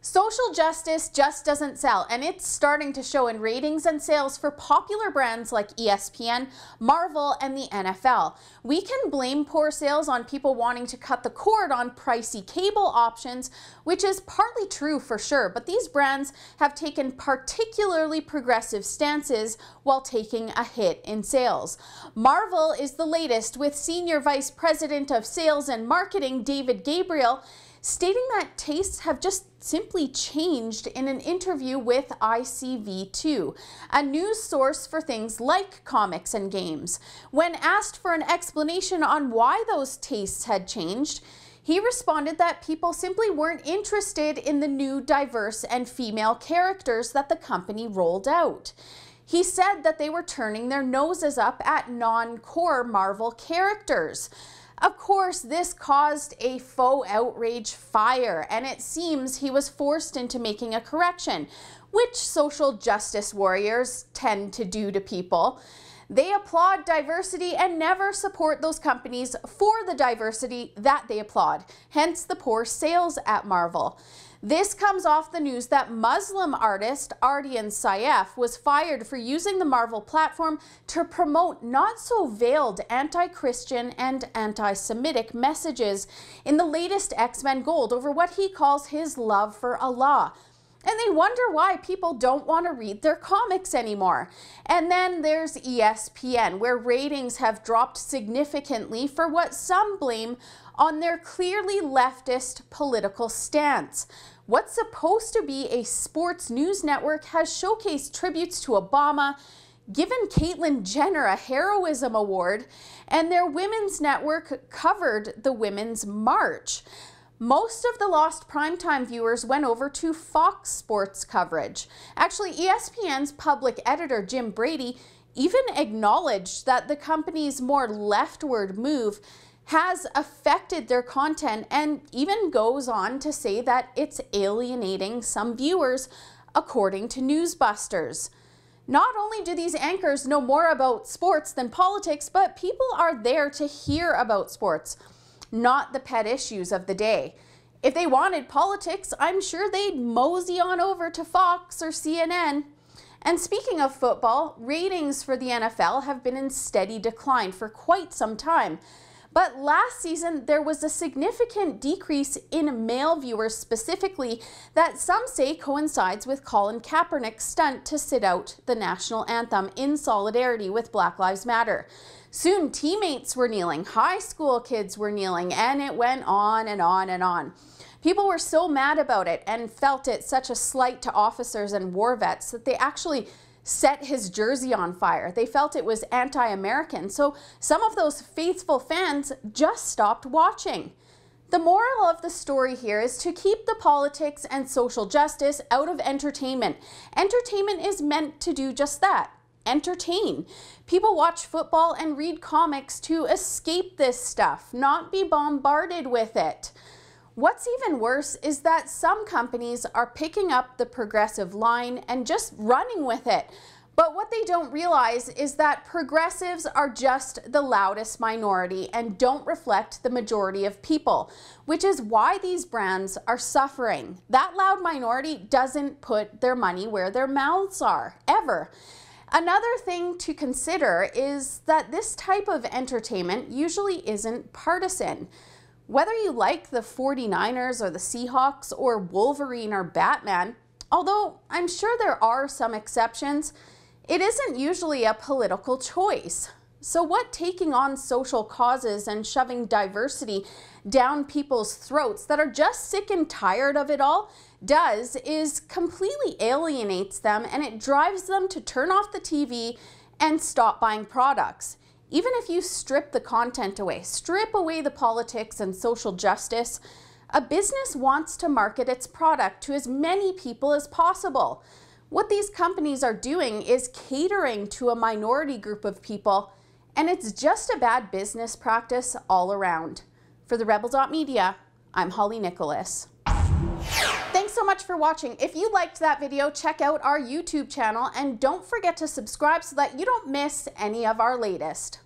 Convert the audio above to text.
Social justice just doesn't sell, and it's starting to show in ratings and sales for popular brands like ESPN, Marvel, and the NFL. We can blame poor sales on people wanting to cut the cord on pricey cable options, which is partly true for sure, but these brands have taken particularly progressive stances while taking a hit in sales. Marvel is the latest, with Senior Vice President of Sales and Marketing David Gabriel stating that tastes have just simply changed in an interview with ICV2, a news source for things like comics and games. When asked for an explanation on why those tastes had changed, he responded that people simply weren't interested in the new diverse and female characters that the company rolled out. He said that they were turning their noses up at non-core Marvel characters. Of course, this caused a faux outrage fire, and it seems he was forced into making a correction, which social justice warriors tend to do to people. They applaud diversity and never support those companies for the diversity that they applaud, hence the poor sales at Marvel. This comes off the news that Muslim artist Ardian Syaf was fired for using the Marvel platform to promote not-so-veiled anti-Christian and anti-Semitic messages in the latest X-Men Gold over what he calls his love for Allah. And they wonder why people don't want to read their comics anymore. And then there's ESPN, where ratings have dropped significantly for what some blame on their clearly leftist political stance. What's supposed to be a sports news network has showcased tributes to Obama, given Caitlyn Jenner a heroism award, and their women's network covered the Women's March. Most of the lost primetime viewers went over to Fox Sports coverage. Actually, ESPN's public editor Jim Brady even acknowledged that the company's more leftward move has affected their content, and even goes on to say that it's alienating some viewers, according to Newsbusters. Not only do these anchors know more about sports than politics, but people are there to hear about sports, not the pet issues of the day. If they wanted politics, I'm sure they'd mosey on over to Fox or CNN. And speaking of football, ratings for the NFL have been in steady decline for quite some time. But last season, there was a significant decrease in male viewers specifically that some say coincides with Colin Kaepernick's stunt to sit out the national anthem in solidarity with Black Lives Matter. Soon, teammates were kneeling, high school kids were kneeling, and it went on and on and on. People were so mad about it and felt it such a slight to officers and war vets that they actually set his jersey on fire. They felt it was anti-American, so some of those faithful fans just stopped watching. The moral of the story here is to keep the politics and social justice out of entertainment. Entertainment is meant to do just that. Entertain. People watch football and read comics to escape this stuff, not be bombarded with it. What's even worse is that some companies are picking up the progressive line and just running with it. But what they don't realize is that progressives are just the loudest minority and don't reflect the majority of people, which is why these brands are suffering. That loud minority doesn't put their money where their mouths are, ever. Another thing to consider is that this type of entertainment usually isn't partisan. Whether you like the 49ers or the Seahawks or Wolverine or Batman, although I'm sure there are some exceptions, it isn't usually a political choice. So what taking on social causes and shoving diversity down people's throats that are just sick and tired of it all does is completely alienates them, and it drives them to turn off the TV and stop buying products. Even if you strip the content away, strip away the politics and social justice, a business wants to market its product to as many people as possible. What these companies are doing is catering to a minority group of people, and it's just a bad business practice all around. For the Rebel.media, I'm Holly Nicholas. Thanks so much for watching. If you liked that video, check out our YouTube channel and don't forget to subscribe so that you don't miss any of our latest.